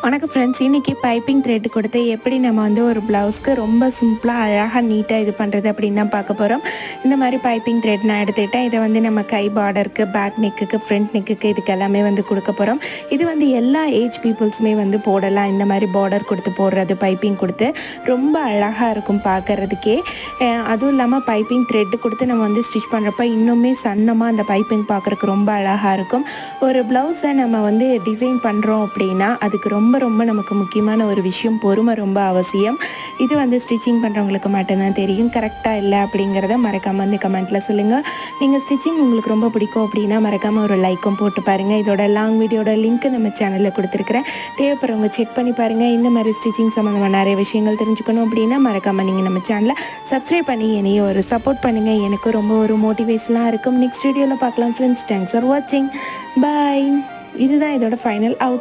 வணக்கம் ஃப்ரெண்ட்ஸ். இன்றைக்கி piping thread கொடுத்து எப்படி நம்ம வந்து ஒரு ப்ளவுஸ்க்கு ரொம்ப சிம்பிளாக அழகாக நீட்டாக இது பண்ணுறது அப்படின்னு தான் பார்க்க போகிறோம். இந்த மாதிரி பைப்பிங் த்ரெட் நான் எடுத்துக்கிட்டேன். இதை வந்து நம்ம கை பார்டருக்கு, பேக் நெக்குக்கு, ஃப்ரண்ட் நெக்குக்கு இதுக்கு எல்லாமே வந்து கொடுக்க போகிறோம். இது வந்து எல்லா ஏஜ் பீப்புள்ஸுமே வந்து போடலாம். இந்த மாதிரி பார்டர் கொடுத்து போடுறது, பைப்பிங் கொடுத்து ரொம்ப அழகாக இருக்கும் பார்க்குறதுக்கே. அதுவும் இல்லாமல் பைப்பிங் த்ரெட்டு கொடுத்து நம்ம வந்து ஸ்டிச் பண்ணுறப்ப இன்னுமே சன்னமாக அந்த பைப்பிங் பார்க்குறக்கு ரொம்ப அழகாக இருக்கும். ஒரு ப்ளவுஸை நம்ம வந்து டிசைன் பண்ணுறோம் அப்படின்னா அதுக்கு ரொம்ப ரொம்ப நமக்கு முக்கியமான ஒரு விஷயம் பொறுமை ரொம்ப அவசியம். இது வந்து ஸ்டிச்சிங் பண்ணுறவங்களுக்கு மட்டும்தான் தெரியும். கரெக்டாக இல்லை அப்படிங்கிறத மறக்காமல் வந்து கமெண்ட்டில் சொல்லுங்கள். நீங்கள் ஸ்டிச்சிங் உங்களுக்கு ரொம்ப பிடிக்கும் அப்படின்னா மறக்காமல் ஒரு லைக்கும் போட்டு பாருங்கள். இதோட லாங் வீடியோட லிங்க் நம்ம சேனலில் கொடுத்துருக்குறேன். தேவைப்படுறவங்க செக் பண்ணி பாருங்கள். இந்த மாதிரி ஸ்டிச்சிங் சம்மந்தமாக நிறைய விஷயங்கள் தெரிஞ்சுக்கணும் அப்படின்னா மறக்காமல் நீங்கள் நம்ம சேனலை சப்ஸ்கிரைப் பண்ணி என்னைய ஒரு சப்போர்ட் பண்ணுங்கள். எனக்கு ரொம்ப ஒரு மோட்டிவேஷனாக இருக்கும். நெக்ஸ்ட் வீடியோவில் பார்க்கலாம் ஃப்ரெண்ட்ஸ். தேங்க்ஸ் ஃபார் வாட்சிங். பாய். இதுதான் இதோட ஃபைனல் அவுட்.